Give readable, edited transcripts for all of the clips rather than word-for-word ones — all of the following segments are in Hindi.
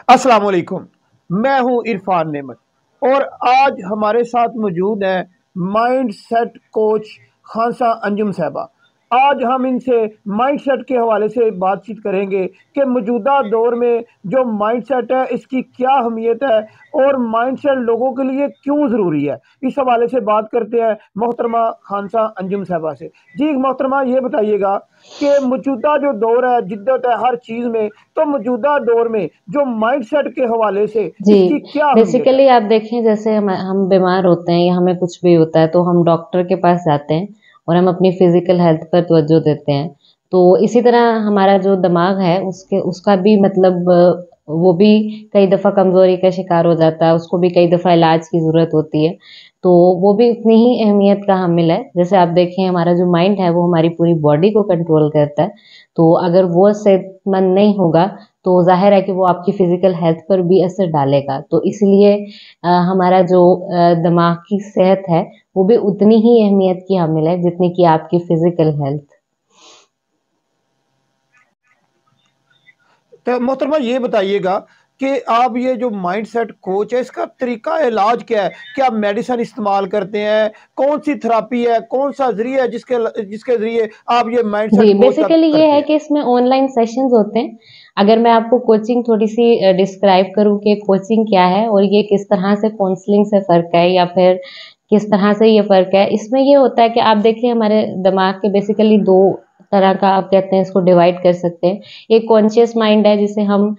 अस्सलाम वालेकुम। मैं हूं इरफान नेमत और आज हमारे साथ मौजूद है माइंड सेट कोच खानसा अंजुम साहबा। आज हम इनसे माइंड सेट के हवाले से बातचीत करेंगे कि मौजूदा दौर में जो माइंड सेट है इसकी क्या अहमियत है और माइंड सेट लोगों के लिए क्यों ज़रूरी है। इस हवाले से बात करते हैं मोहतरमा खानसा अंजुम साहबा से। जी मोहतरमा, ये बताइएगा कि मौजूदा जो दौर है, जिद्दत है हर चीज़ में, तो मौजूदा दौर में जो माइंडसेट के हवाले से जी, इसकी क्या अहमियत है? बेसिकली आप देखें जैसे हम बीमार होते हैं या हमें कुछ भी होता है तो हम डॉक्टर के पास जाते हैं और हम अपनी फ़िज़िकल हेल्थ पर तवज्जो देते हैं। तो इसी तरह हमारा जो दिमाग है उसका भी मतलब वो भी कई दफ़ा कमज़ोरी का शिकार हो जाता है, उसको भी कई दफ़ा इलाज की ज़रूरत होती है। तो वो भी उतनी ही अहमियत का हामिल है। जैसे आप देखें हमारा जो माइंड है वो हमारी पूरी बॉडी को कंट्रोल करता है। तो अगर वो सेहतमंद नहीं होगा तो ज़ाहिर है कि वो आपकी फ़िज़िकल हेल्थ पर भी असर डालेगा। तो इसलिए हमारा जो दिमाग की सेहत है, वो भी उतनी ही अहमियत की हामिल है जितनी कि आपकी फ़िज़िकल हेल्थ। तो मोहतरमा ये बताइएगा कि आप ये जो माइंडसेट कोच है इसका तरीका इलाज क्या है? क्या आप मेडिसिन इस्तेमाल करते हैं? कौन सी थेरेपी है? कौन सा ज़रिया है जिसके ज़रिए आप ये माइंडसेट जी, कोच का बेसिकली ये करते है हैं? कि इसमें ऑनलाइन सेशंस होते हैं। अगर मैं आपको कोचिंग थोड़ी-सी डिस्क्राइब करूँ कि कोचिंग क्या है और ये किस तरह से काउंसलिंग से फ़र्क है या फिर किस तरह से ये फ़र्क है। इसमें ये होता है कि आप देखिए हमारे दिमाग के बेसिकली 2 तरह का आप कहते हैं इसको डिवाइड कर सकते हैं। एक कॉन्शियस माइंड है जिसे हम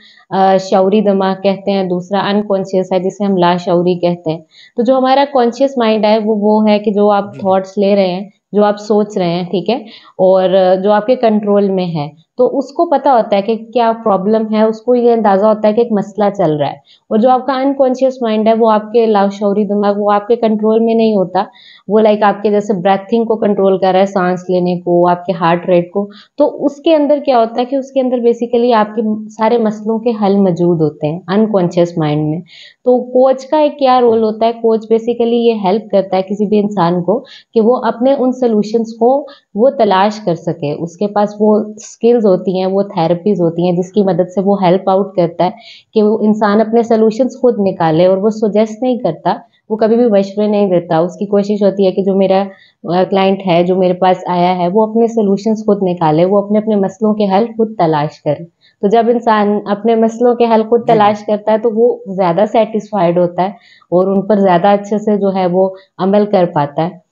शऊरी दिमाग कहते हैं, दूसरा अनकॉन्शियस है जिसे हम लाशऊरी कहते हैं। तो जो हमारा कॉन्शियस माइंड है वो है कि जो आप जी जी। थॉट्स ले रहे हैं, जो आप सोच रहे हैं, ठीक है? और जो आपके कंट्रोल में है। तो उसको पता होता है कि क्या प्रॉब्लम है, उसको ये अंदाज़ा होता है कि एक मसला चल रहा है। और जो आपका अनकॉन्शियस माइंड है, वो आपके लाशऊरी दिमाग वो आपके कंट्रोल में नहीं होता। वो लाइक आपके जैसे ब्रीथिंग को कंट्रोल कर रहा है, साँस लेने को, आपके हार्ट रेट को। तो उसके अंदर क्या होता है कि उसके अंदर बेसिकली आपके सारे मसलों के हल मौजूद होते हैं, अनकॉन्शियस माइंड में। तो कोच का एक क्या रोल होता है, कोच बेसिकली ये हेल्प करता है किसी भी इंसान को कि वो अपने उन सॉल्यूशंस को वो तलाश कर सके। उसके पास वो स्किल्स होती हैं, वो थेरेपीज़ होती हैं जिसकी मदद से वो हेल्प आउट करता है कि वो इंसान अपने सॉल्यूशंस खुद निकाले और वो सजेस्ट नहीं करता, वो कभी भी मशवरे नहीं देता। उसकी कोशिश होती है कि जो मेरा क्लाइंट है, जो मेरे पास आया है, वो अपने सॉल्यूशंस खुद निकाले, वो अपने-अपने मसलों के हल खुद तलाश करे। तो जब इंसान अपने मसलों के हल खुद जी जी। तलाश करता है, तो वो ज़्यादा सैटिस्फाइड होता है और उन पर ज़्यादा अच्छे से जो है वो अमल कर पाता है।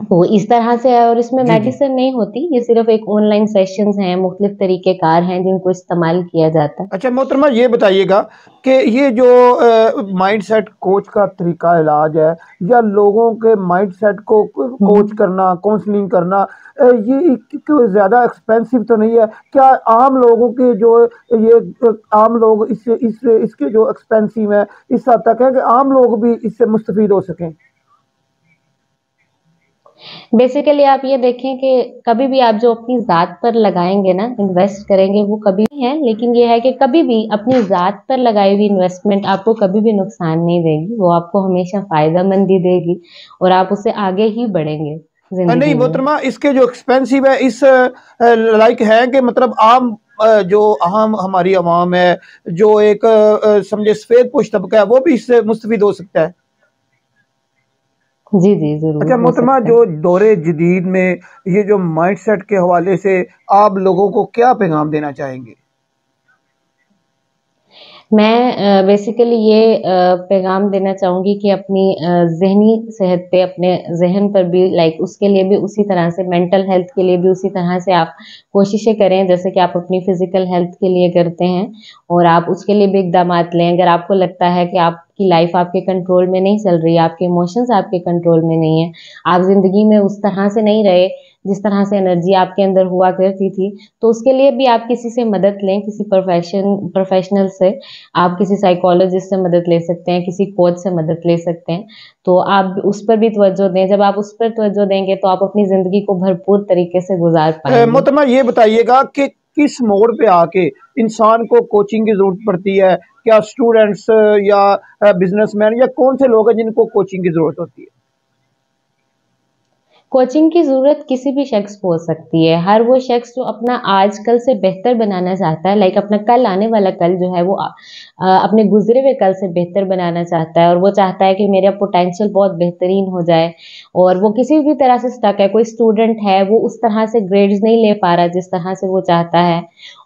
तो इस तरह से है और इसमें जी जी। मेडिसिन नहीं होती, ये सिर्फ़ एक ऑनलाइन सेशंस हैं, मुख्तलिफ तरीके कार हैं जिनको इस्तेमाल किया जाता है। अच्छा मोहतरमा, ये बताइएगा कि ये जो माइंडसेट कोच का तरीका इलाज है या लोगों के माइंडसेट को हुँ, कोच हुँ। करना, काउंसलिंग करना, ये कोई ज़्यादा एक्सपेंसिव तो नहीं है? क्या आम लोगों के जो ये आम लोग इससे इसके जो एक्सपेंसिव है इस हद तक है कि आम लोग भी इससे मुस्तफीद हो सकें? बेसिकली आप ये देखें कि कभी भी आप जो अपनी ज़ात पर लगाएँगे ना, इन्वेस्ट करेंगे वो कभी भी है, लेकिन ये है कि कभी भी अपनी ज़ात पर लगाई हुई इन्वेस्टमेंट आपको कभी भी नुकसान नहीं देगी, वो आपको हमेशा फ़ायदेमंद ही देगी और आप उससे आगे ही बढ़ेंगे नहीं ज़िंदगी में। मोहतरमा, इसके जो एक्सपेंसिव है इस लाइक है कि मतलब आम जो आम हमारी आवाम है, जो एक समझे सफ़ेद पोश तबका है, वो भी इससे मुस्तफिद हो सकता है। जी, जी, ज़रूर अच्छा हो मोहतरमा, सकता जो है। दौरे जदीद में ये जो माइंडसेट के हवाले से आप लोगों को क्या पैगाम देना चाहेंगे? मैं बेसिकली ये पैगाम देना चाहूँगी कि अपनी ज़हनी सेहत पे, अपने ज़हन पर भी लाइक उसके लिए भी उसी तरह से मेंटल हेल्थ के लिए भी उसी तरह से आप कोशिशें करें, जैसे कि आप अपनी फ़िज़िकल हेल्थ के लिए करते हैं और आप उसके लिए भी इक़दामात लें। अगर आपको लगता है कि आपकी लाइफ़ आपके कंट्रोल में नहीं चल रही है, आपके इमोशंस आपके कंट्रोल में नहीं है, आप ज़िंदगी में उस तरह से नहीं रहे, जिस तरह से एनर्जी आपके अंदर हुआ करती थी, तो उसके लिए भी आप किसी से मदद लें, किसी प्रोफ़ेशनल से। आप किसी साइकोलॉजिस्ट से मदद ले सकते हैं, किसी कोच से मदद ले सकते हैं। तो आप उस पर भी तवज्जो दें, जब आप उस पर तवज्जो देंगे तो आप अपनी ज़िंदगी को भरपूर तरीके से गुज़ार पाएँगे। मोहतरमा, ये बताइएगा कि किस मोड़ पे आके इंसान को कोचिंग की ज़रूरत पड़ती है? क्या स्टूडेंट्स या बिज़नेसमैन या कौन से लोग हैं जिनको कोचिंग की ज़रूरत होती है? कोचिंग की ज़रूरत किसी भी शख्स को हो सकती है। हर वो शख्स जो अपना आज कल से बेहतर बनाना चाहता है, लाइक अपना कल आने वाला कल जो है वो अपने गुज़रे हुए कल से बेहतर बनाना चाहता है और वो चाहता है कि मेरा पोटेंशियल बहुत बेहतरीन हो जाए और वो किसी भी तरह से स्टक है। कोई स्टूडेंट है, वो उस तरह से ग्रेड्स नहीं ले पा रहा जिस तरह से वो चाहता है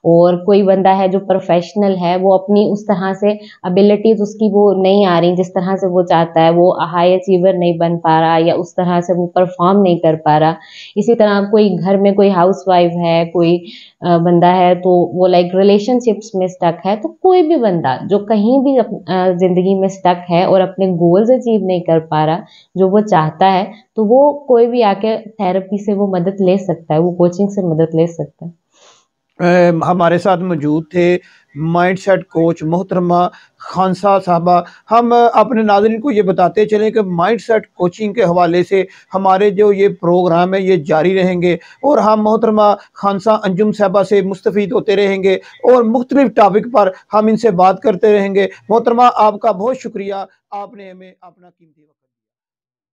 और कोई बंदा है जो प्रोफ़ेशनल है, वो अपनी उस तरह से एबिलिटीज़ उसकी वो नहीं आ रही जिस तरह से वो चाहता है, वो हाई अचीवर नहीं बन पा रहा या उस तरह से वो परफ़ॉर्म नहीं कर पा रहा। इसी तरह कोई घर में कोई हाउसवाइफ़ है, कोई बंदा है तो वो लाइक रिलेशनशिप्स में स्टक है, तो कोई भी बंदा जो कहीं भी ज़िंदगी में स्टक है और अपने गोल्स अचीव नहीं कर पा रहा, जो वो चाहता है, तो वो कोई भी आके थेरेपी से वो मदद ले सकता है, वो कोचिंग से मदद ले सकता है। हमारे साथ मौजूद थे माइंडसेट कोच मोहतरमा खानसा साहबा। हम अपने नाज़रीन को ये बताते चलें कि माइंडसेट कोचिंग के हवाले से हमारे जो ये प्रोग्राम है ये जारी रहेंगे और हम मोहतरमा खानसा अंजुम साहबा से मुस्तफ़ीद होते रहेंगे और मुख्तलिफ टॉपिक पर हम इनसे बात करते रहेंगे। मोहतरमा आपका बहुत शुक्रिया, आपने हमें अपना कीमती वक्त